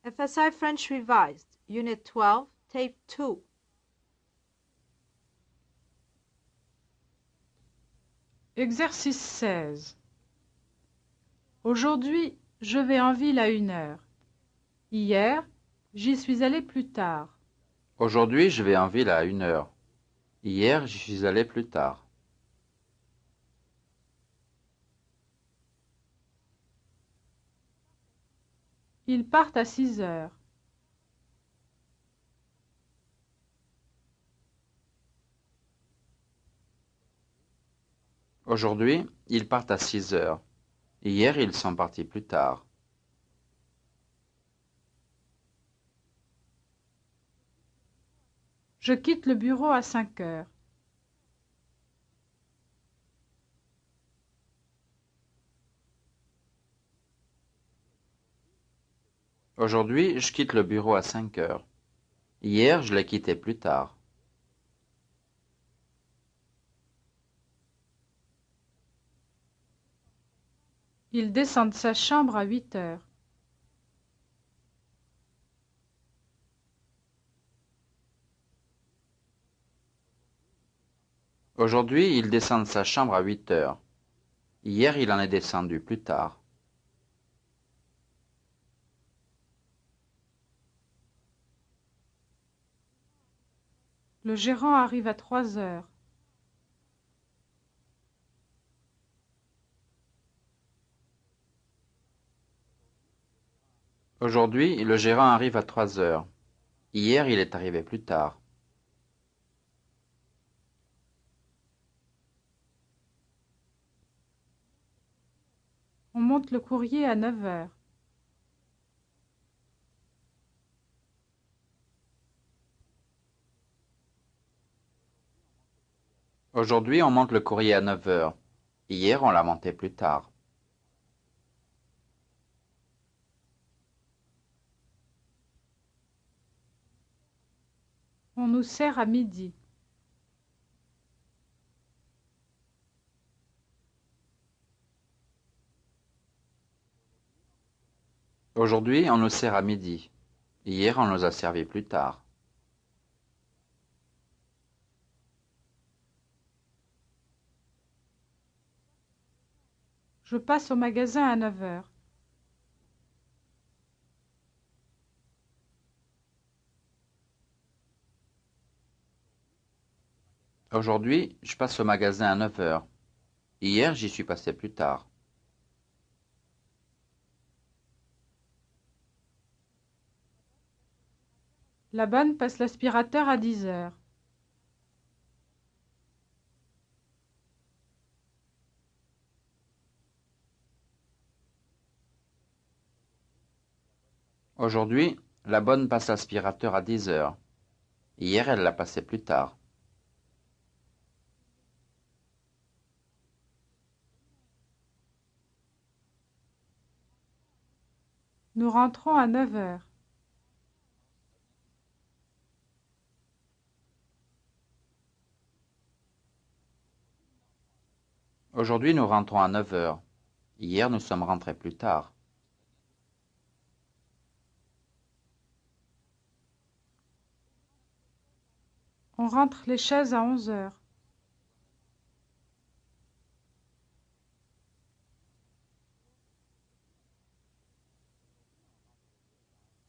FSI French Revised, Unit 12, Tape 2. Exercice 16. Aujourd'hui, je vais en ville à 1 heure. Hier, j'y suis allé plus tard. Aujourd'hui, je vais en ville à 1 heure. Hier, j'y suis allé plus tard. Ils partent à 6 heures. Aujourd'hui, ils partent à 6 heures. Hier, ils sont partis plus tard. Je quitte le bureau à 5 heures. Aujourd'hui, je quitte le bureau à 5 heures. Hier, je l'ai quitté plus tard. Il descend de sa chambre à 8 heures. Aujourd'hui, il descend de sa chambre à 8 heures. Hier, il en est descendu plus tard. Le gérant arrive à 3 heures. Aujourd'hui, le gérant arrive à 3 heures. Hier, il est arrivé plus tard. On monte le courrier à 9 heures. Aujourd'hui, on monte le courrier à 9 heures. Hier, on l'a monté plus tard. On nous sert à midi. Aujourd'hui, on nous sert à midi. Hier, on nous a servi plus tard. Je passe au magasin à 9 heures. Aujourd'hui, je passe au magasin à 9 heures. Hier, j'y suis passé plus tard. La bonne passe l'aspirateur à 10 heures. Aujourd'hui, la bonne passe l'aspirateur à 10 heures. Hier, elle l'a passé plus tard. Nous rentrons à 9 heures. Aujourd'hui, nous rentrons à 9 heures. Hier, nous sommes rentrés plus tard. On rentre les chaises à 11 heures.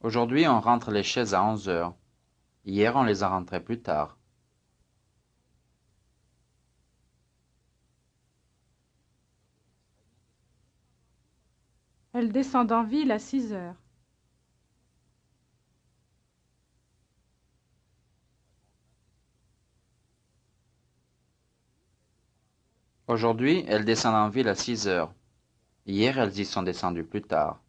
Aujourd'hui, on rentre les chaises à 11 heures. Hier, on les a rentrées plus tard. Elles descendent en ville à 6 heures. Aujourd'hui, elles descendent en ville à 6 heures. Hier, elles y sont descendues plus tard.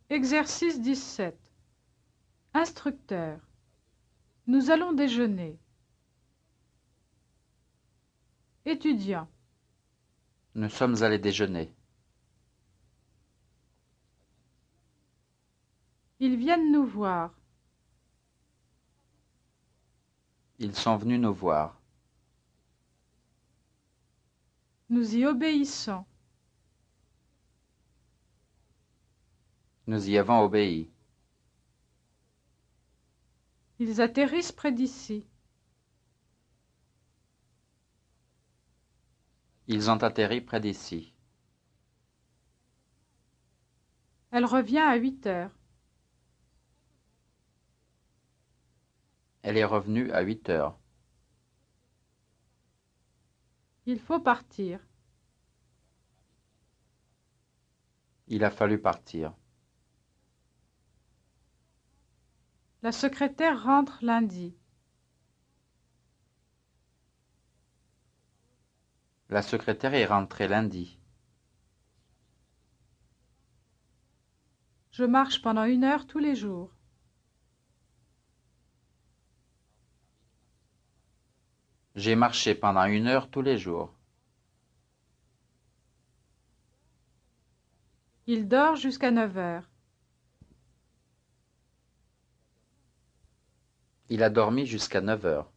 Exercice 17. Instructeur. Nous allons déjeuner. Étudiant. Nous sommes allés déjeuner. Ils viennent nous voir. Ils sont venus nous voir. Nous y obéissons. Nous y avons obéi. Ils atterrissent près d'ici. Ils ont atterri près d'ici. Elle revient à 8 heures. Elle est revenue à 8 heures. Il faut partir. Il a fallu partir. La secrétaire rentre lundi. La secrétaire est rentrée lundi. Je marche pendant 1 heure tous les jours. J'ai marché pendant 1 heure tous les jours. Il dort jusqu'à 9 heures. Il a dormi jusqu'à 9 heures.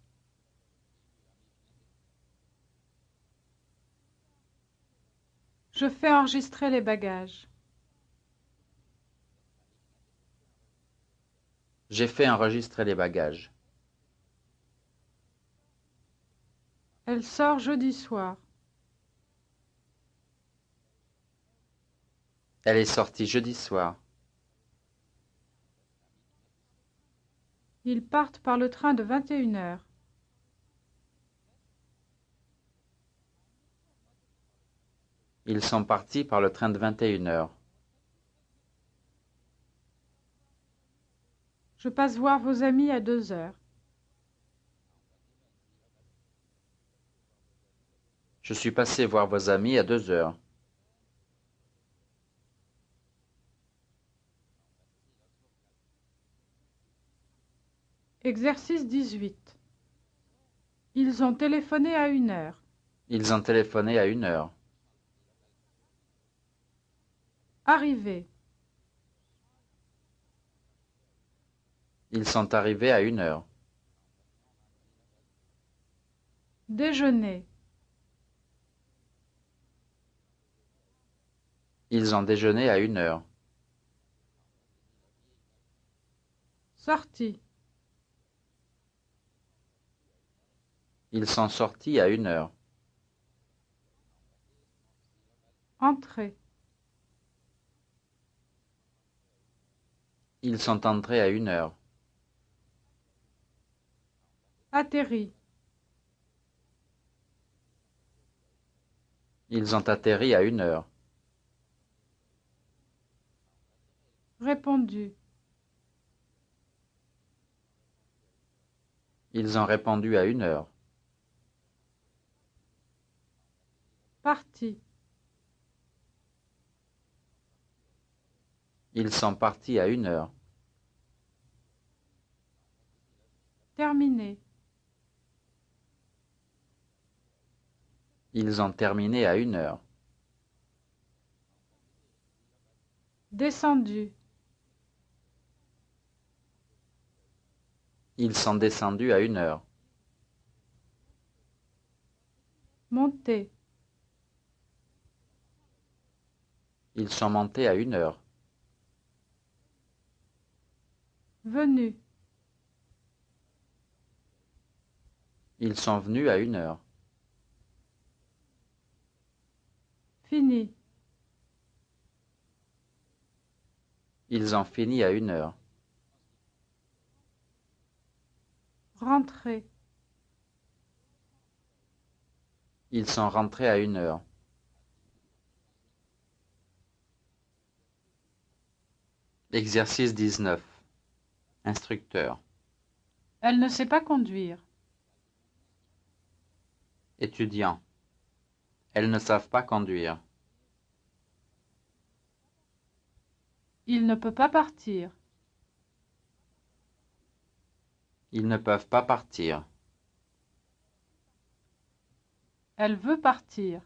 Je fais enregistrer les bagages. J'ai fait enregistrer les bagages. Elle sort jeudi soir. Elle est sortie jeudi soir. Ils partent par le train de 21 heures. Ils sont partis par le train de 21 heures. Je passe voir vos amis à 2 heures. Je suis passé voir vos amis à 2 heures. Exercice 18. Ils ont téléphoné à 1 heure. Ils ont téléphoné à 1 heure. Arrivé. Ils sont arrivés à 1 heure. Déjeuner. Ils ont déjeuné à 1 heure. Sortie. Ils sont sortis à 1 heure. Entrée. Ils sont entrés à 1 heure. Atterri. Ils ont atterri à 1 heure. Répondu. Ils ont répondu à 1 heure. Parti. Ils sont partis à 1 heure. Terminé. Ils ont terminé à 1 heure. Descendu. Ils sont descendus à 1 heure. Monté. Ils sont montés à 1 heure. Venu. Ils sont venus à 1 heure. Fini. Ils ont fini à 1 heure. Rentré. Ils sont rentrés à 1 heure. Exercice 19. Instructeur. Elle ne sait pas conduire. Étudiant. Elles ne savent pas conduire. Il ne peut pas partir. Ils ne peuvent pas partir. Elle veut partir.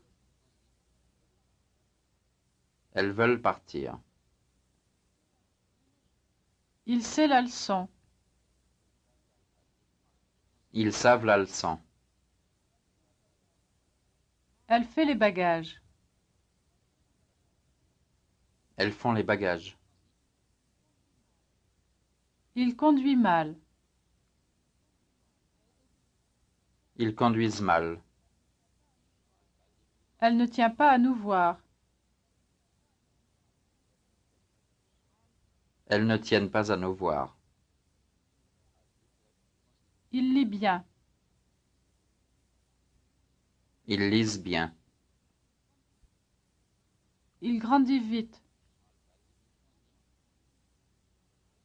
Elles veulent partir. Il sait la leçon. Ils savent la leçon. Elle fait les bagages. Elles font les bagages. Il conduit mal. Ils conduisent mal. Elle ne tient pas à nous voir. Elles ne tiennent pas à nous voir. Il lit bien. Ils lisent bien. Il grandit vite.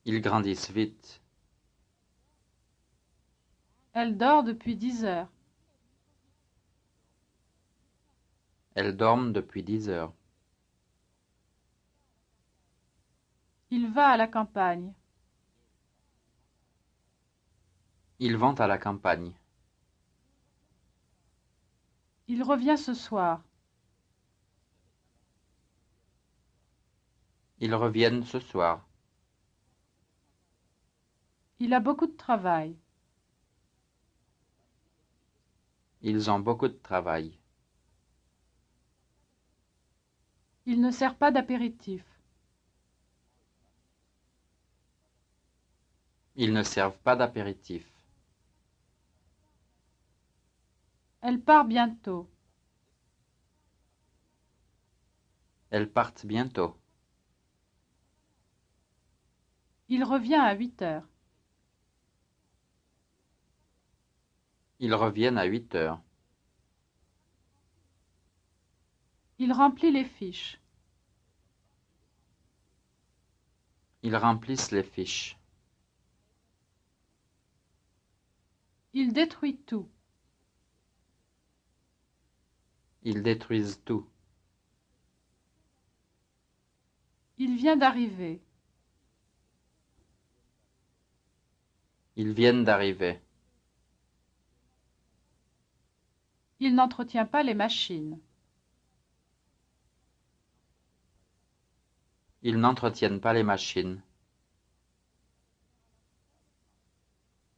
Ils grandissent vite. Elle dort depuis 10 heures. Elles dorment depuis 10 heures. Il va à la campagne. Ils vont à la campagne. Il revient ce soir. Ils reviennent ce soir. Il a beaucoup de travail. Ils ont beaucoup de travail. Il ne sert pas d'apéritif. Ils ne servent pas d'apéritif. Elle part bientôt. Elles partent bientôt. Il revient à 8 heures. Ils reviennent à 8 heures. Il remplit les fiches. Ils remplissent les fiches. Il détruit tout. Ils détruisent tout. Il vient d'arriver. Ils viennent d'arriver. Il n'entretient pas les machines. Ils n'entretiennent pas les machines.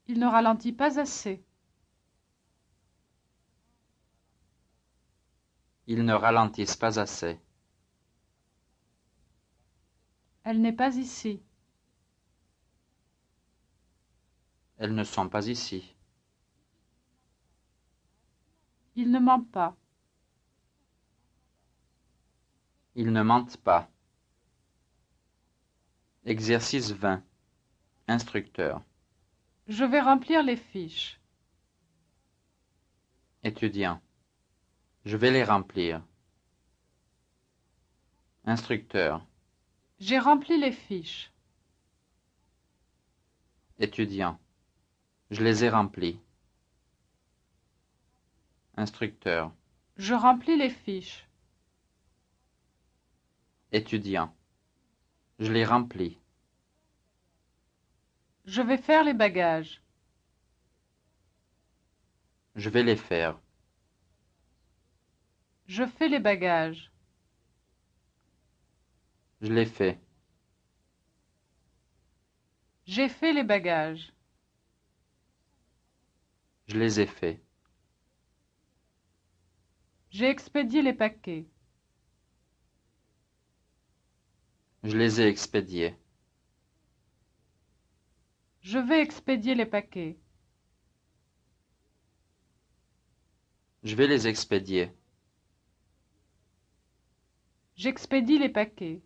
Il ne ralentit pas assez. Ils ne ralentissent pas assez. Elle n'est pas ici. Elles ne sont pas ici. Il ne ment pas. Ils ne mentent pas. Exercice 20. Instructeur. Je vais remplir les fiches. Étudiant. Je vais les remplir. Instructeur. J'ai rempli les fiches. Étudiant. Je les ai remplis. Instructeur. Je remplis les fiches. Étudiant. Je les remplis. Je vais faire les bagages. Je vais les faire. Je fais les bagages. Je les fais. J'ai fait les bagages. Je les ai faits. J'ai expédié les paquets. Je les ai expédiés. Je vais expédier les paquets. Je vais les expédier. J'expédie les paquets.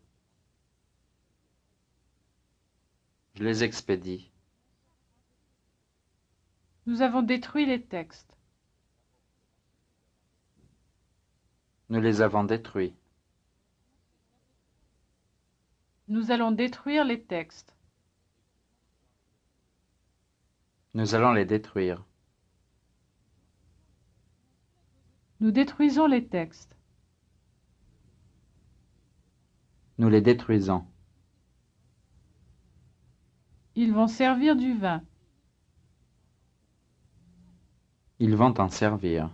Je les expédie. Nous avons détruit les textes. Nous les avons détruits. Nous allons détruire les textes. Nous allons les détruire. Nous détruisons les textes. Nous les détruisons. Ils vont servir du vin. Ils vont en servir.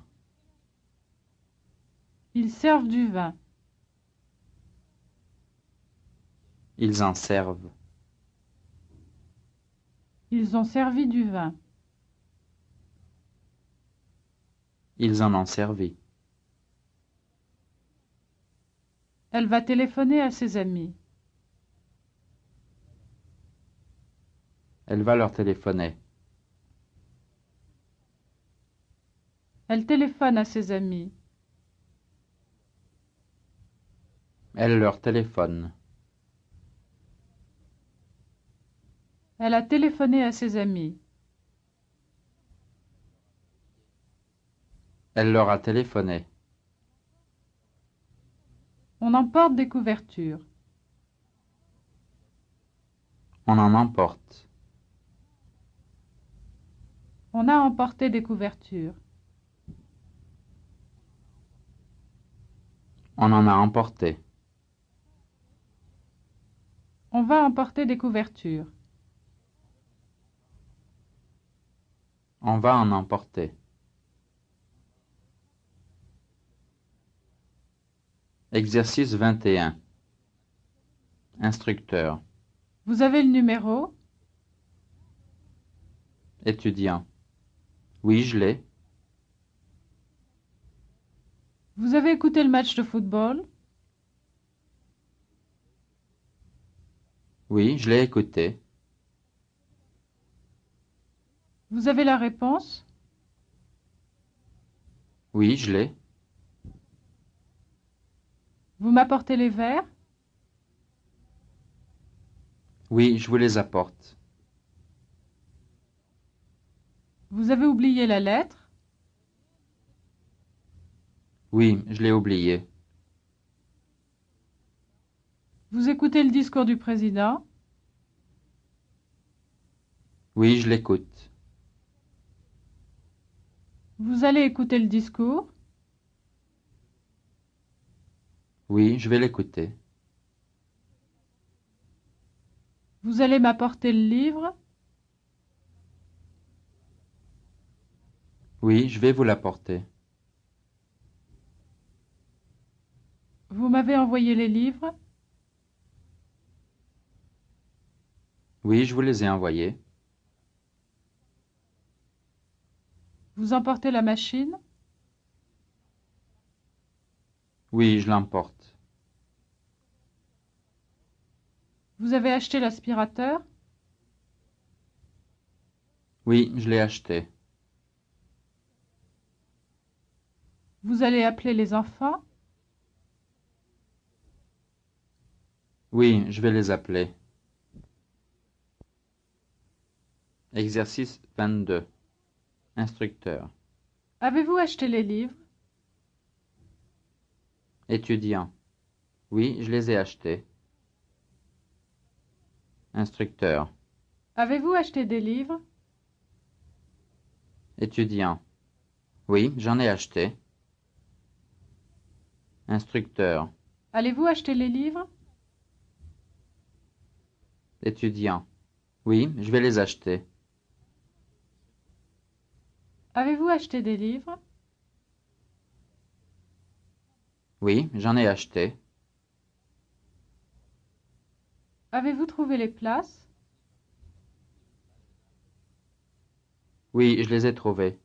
Ils servent du vin. Ils en servent. Ils ont servi du vin. Ils en ont servi. Elle va téléphoner à ses amis. Elle va leur téléphoner. Elle téléphone à ses amis. Elle leur téléphone. Elle a téléphoné à ses amis. Elle leur a téléphoné. On emporte des couvertures. On en emporte. On a emporté des couvertures. On en a emporté. On va emporter des couvertures. On va en emporter. Exercice 21. Instructeur. Vous avez le numéro? Étudiant. Oui, je l'ai. Vous avez écouté le match de football? Oui, je l'ai écouté. Vous avez la réponse? Oui, je l'ai. Vous m'apportez les verres? Oui, je vous les apporte. Vous avez oublié la lettre? Oui, je l'ai oublié. Vous écoutez le discours du président? Oui, je l'écoute. Vous allez écouter le discours? Oui, je vais l'écouter. Vous allez m'apporter le livre? Oui, je vais vous l'apporter. Vous m'avez envoyé les livres? Oui, je vous les ai envoyés. Vous emportez la machine? Oui, je l'emporte. Vous avez acheté l'aspirateur? Oui, je l'ai acheté. Vous allez appeler les enfants? Oui, je vais les appeler. Exercice 22. Instructeur. Avez-vous acheté les livres? Étudiant. Oui, je les ai achetés. Instructeur. Avez-vous acheté des livres? Étudiant. Oui, j'en ai acheté. Instructeur. Allez-vous acheter les livres? Étudiant. Oui, je vais les acheter. Avez-vous acheté des livres? Oui, j'en ai acheté. Avez-vous trouvé les places? Oui, je les ai trouvés.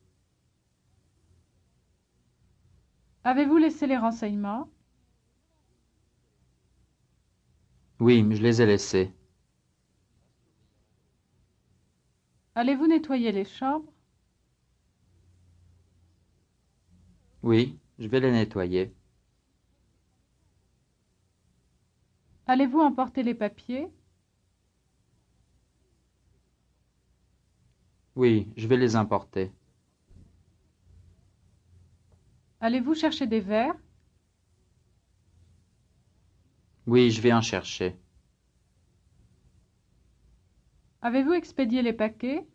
Avez-vous laissé les renseignements? Oui, je les ai laissés. Allez-vous nettoyer les chambres? Oui, je vais les nettoyer. Allez-vous emporter les papiers? Oui, je vais les emporter. Allez-vous chercher des verres? Oui, je vais en chercher. Avez-vous expédié les paquets?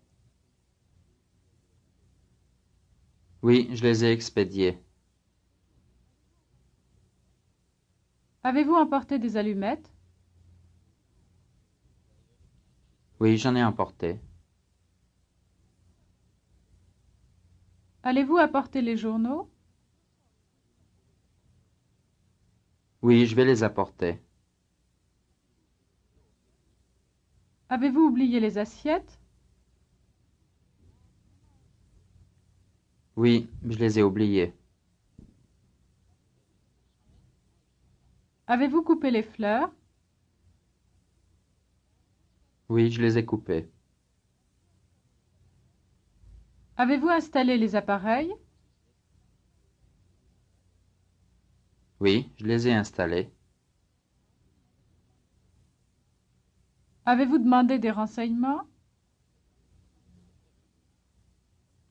Oui, je les ai expédiés. Avez-vous emporté des allumettes? Oui, j'en ai emporté. Allez-vous apporter les journaux? Oui, je vais les apporter. Avez-vous oublié les assiettes? Oui, je les ai oubliés. Avez-vous coupé les fleurs? Oui, je les ai coupés. Avez-vous installé les appareils? Oui, je les ai installés. Avez-vous demandé des renseignements?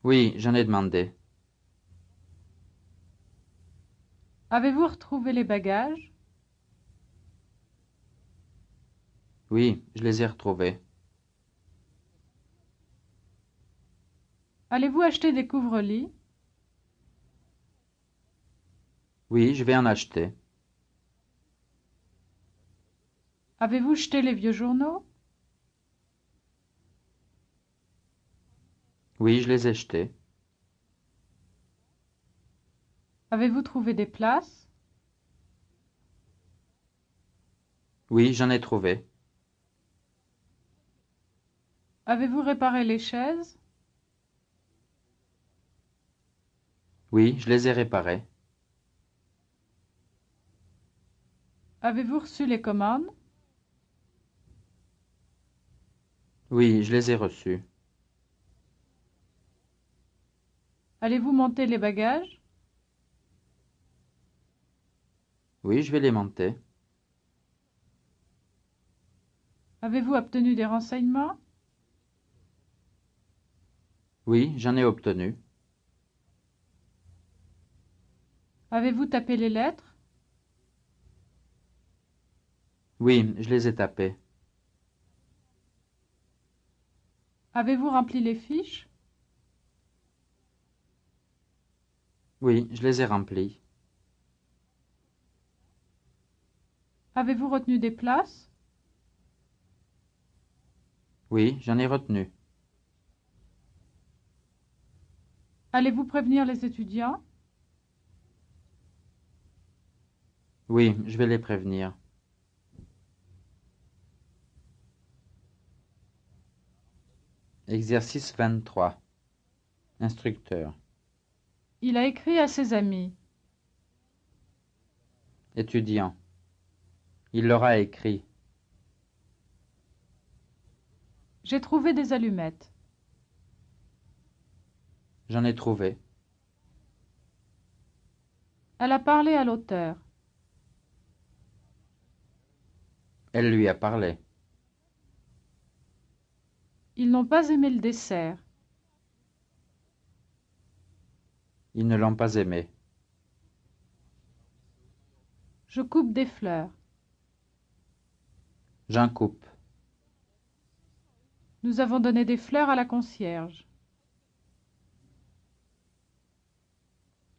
Oui, j'en ai demandé. Avez-vous retrouvé les bagages? Oui, je les ai retrouvés. Allez-vous acheter des couvre-lits? Oui, je vais en acheter. Avez-vous jeté les vieux journaux? Oui, je les ai jetés. Avez-vous trouvé des places? Oui, j'en ai trouvé. Avez-vous réparé les chaises? Oui, je les ai réparés. Avez-vous reçu les commandes? Oui, je les ai reçus. Allez-vous monter les bagages? Oui, je vais les monter. Avez-vous obtenu des renseignements? Oui, j'en ai obtenu. Avez-vous tapé les lettres? Oui, je les ai tapés. Avez-vous rempli les fiches? Oui, je les ai remplis. Avez-vous retenu des places? Oui, j'en ai retenu. Allez-vous prévenir les étudiants? Oui, je vais les prévenir. Exercice 23. Instructeur. Il a écrit à ses amis. Étudiant. Il leur a écrit. J'ai trouvé des allumettes. J'en ai trouvé. Elle a parlé à l'auteur. Elle lui a parlé. Ils n'ont pas aimé le dessert. Ils ne l'ont pas aimé. Je coupe des fleurs. J'en coupe. Nous avons donné des fleurs à la concierge.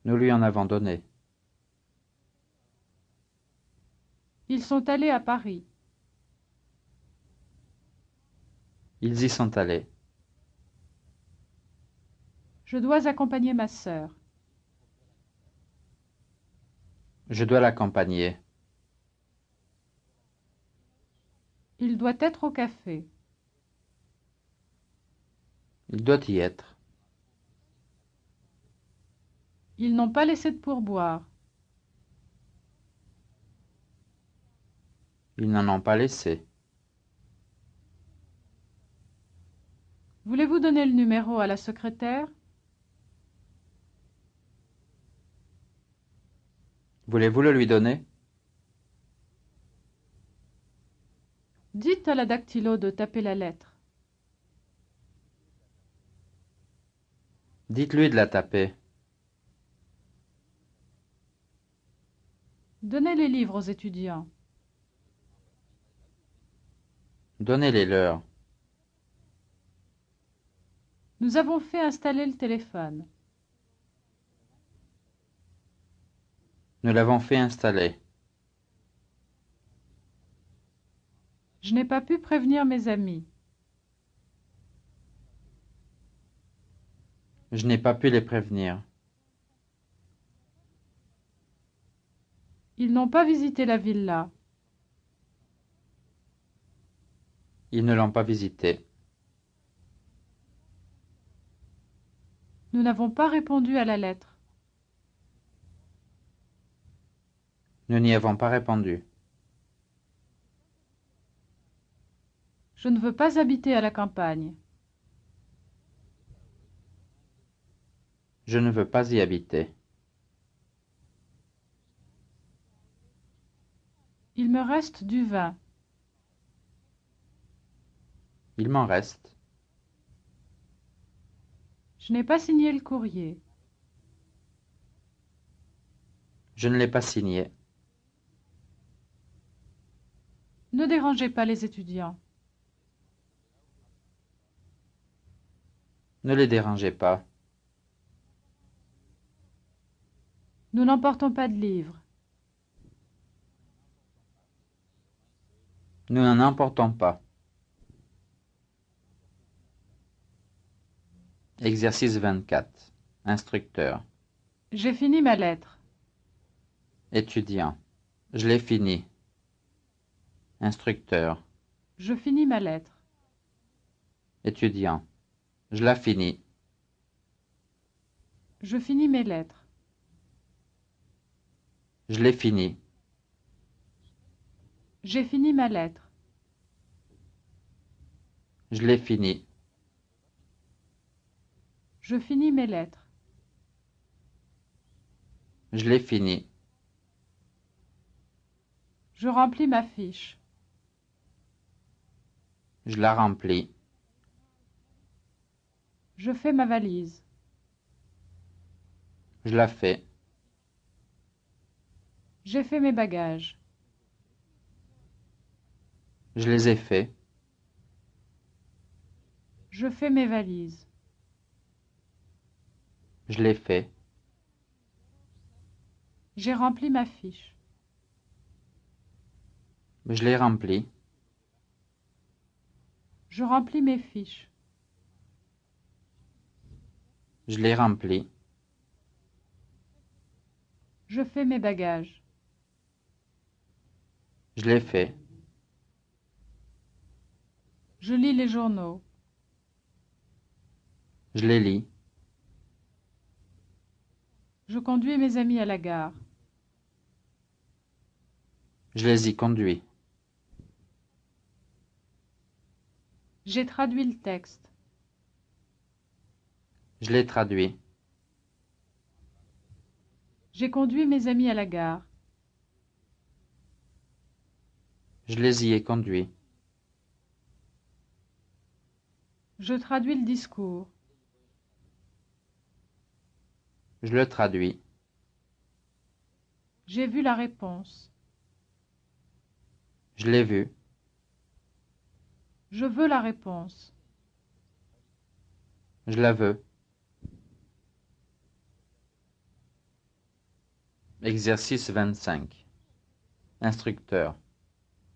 Nous lui en avons donné. Ils sont allés à Paris. Ils y sont allés. Je dois accompagner ma sœur. Je dois l'accompagner. Il doit être au café. Il doit y être. Ils n'ont pas laissé de pourboire. Ils n'en ont pas laissé. Voulez-vous donner le numéro à la secrétaire? Voulez-vous le lui donner? Dites à la dactylo de taper la lettre. Dites-lui de la taper. Donnez les livres aux étudiants. Donnez-les leur. Nous avons fait installer le téléphone. Nous l'avons fait installer. Je n'ai pas pu prévenir mes amis. Je n'ai pas pu les prévenir. Ils n'ont pas visité la villa. Ils ne l'ont pas visité. Nous n'avons pas répondu à la lettre. Nous n'y avons pas répondu. Je ne veux pas habiter à la campagne. Je ne veux pas y habiter. Il me reste du vin. Il m'en reste. Je n'ai pas signé le courrier. Je ne l'ai pas signé. Ne dérangez pas les étudiants. Ne les dérangez pas. Nous n'emportons pas de livres. Nous n'en emportons pas. Exercice 24. Instructeur. J'ai fini ma lettre. Étudiant. Je l'ai fini. Instructeur. Je finis ma lettre. Étudiant. Je la finis. Je finis mes lettres. Je l'ai fini. J'ai fini ma lettre. Je l'ai fini. Je finis mes lettres. Je l'ai fini. Je remplis ma fiche. Je la remplis. Je fais ma valise. Je la fais. J'ai fait mes bagages. Je les ai faits. Je fais mes valises. Je l'ai fait. J'ai rempli ma fiche. Je l'ai rempli. Je remplis mes fiches. Je l'ai rempli. Je fais mes bagages. Je l'ai fait. Je lis les journaux. Je les lis. Je conduis mes amis à la gare. Je les y conduis. J'ai traduit le texte. Je l'ai traduit. J'ai conduit mes amis à la gare. Je les y ai conduits. Je traduis le discours. Je le traduis. J'ai vu la réponse. Je l'ai vu. Je veux la réponse. Je la veux. Exercice 25. Instructeur.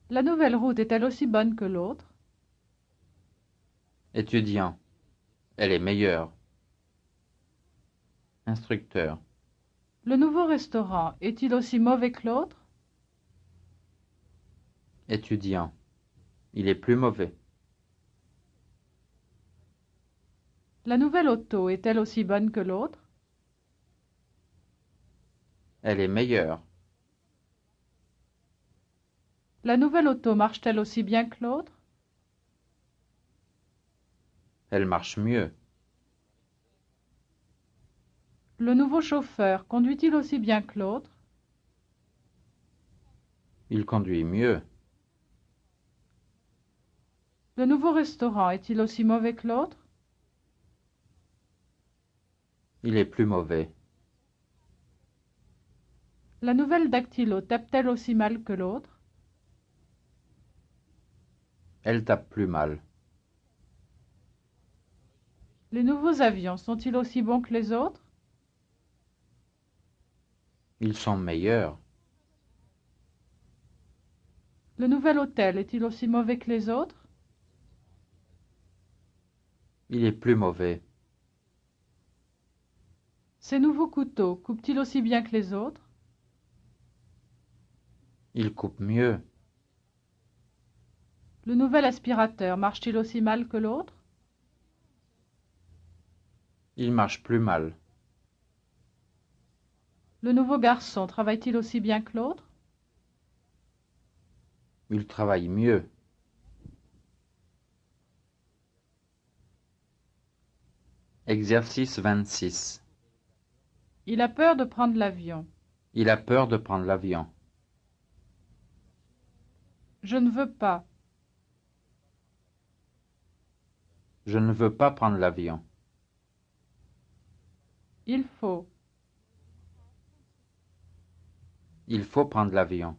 La nouvelle route est-elle aussi bonne que l'autre? Étudiant. Elle est meilleure. Instructeur. Le nouveau restaurant est-il aussi mauvais que l'autre? Étudiant. Il est plus mauvais. La nouvelle auto est-elle aussi bonne que l'autre? Elle est meilleure. La nouvelle auto marche-t-elle aussi bien que l'autre? Elle marche mieux. Le nouveau chauffeur conduit-il aussi bien que l'autre? Il conduit mieux. Le nouveau restaurant est-il aussi mauvais que l'autre? Il est plus mauvais. La nouvelle dactylo tape-t-elle aussi mal que l'autre? Elle tape plus mal. Les nouveaux avions sont-ils aussi bons que les autres? Ils sont meilleurs. Le nouvel hôtel est-il aussi mauvais que les autres? Il est plus mauvais. Ces nouveaux couteaux coupent-ils aussi bien que les autres? Il coupe mieux. Le nouvel aspirateur marche-t-il aussi mal que l'autre? Il marche plus mal. Le nouveau garçon travaille-t-il aussi bien que l'autre? Il travaille mieux. Exercice 26. Il a peur de prendre l'avion. Il a peur de prendre l'avion. Je ne veux pas. Je ne veux pas prendre l'avion. Il faut. Il faut prendre l'avion.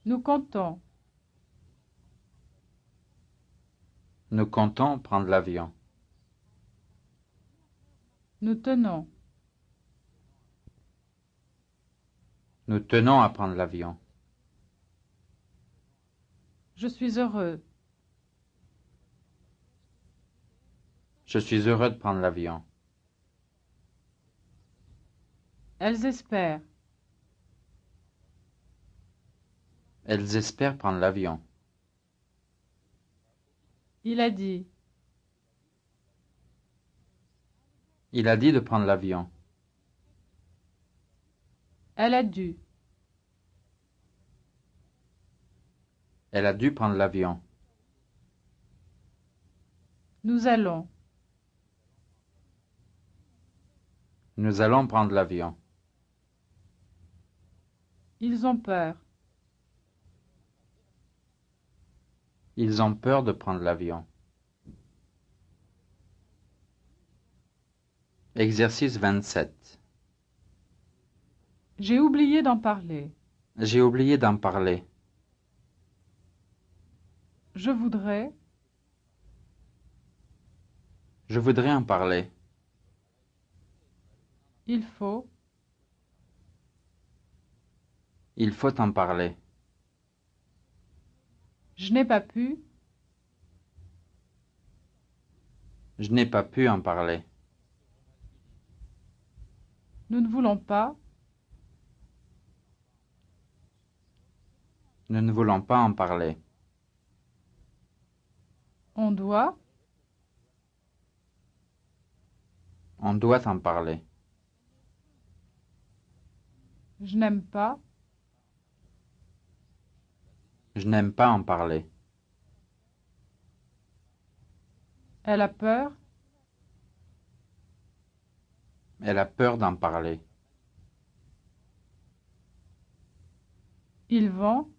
Nous comptons. Nous comptons prendre l'avion. Nous tenons. Nous tenons à prendre l'avion. Je suis heureux. Je suis heureux de prendre l'avion. Elles espèrent. Elles espèrent prendre l'avion. Il a dit. Il a dit de prendre l'avion. Elle a dû. Elle a dû prendre l'avion. Nous allons. Nous allons prendre l'avion. Ils ont peur. Ils ont peur de prendre l'avion. Exercice 27. J'ai oublié d'en parler. J'ai oublié d'en parler. Je voudrais. Je voudrais en parler. Il faut. Il faut en parler. Je n'ai pas pu. Je n'ai pas pu en parler. Nous ne voulons pas. Nous ne voulons pas en parler. On doit. On doit en parler. Je n'aime pas. Je n'aime pas en parler. Elle a peur. Elle a peur d'en parler. Ils vont.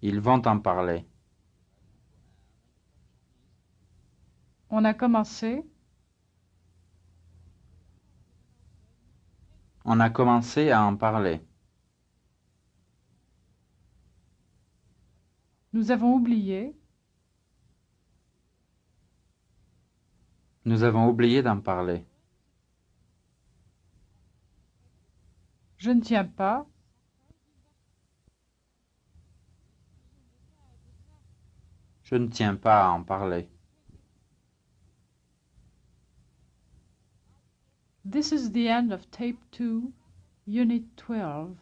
Ils vont en parler. On a commencé. On a commencé à en parler. Nous avons oublié. Nous avons oublié d'en parler. Je ne tiens pas. Je ne tiens pas à en parler. This is the end of Tape 2, Unit 12.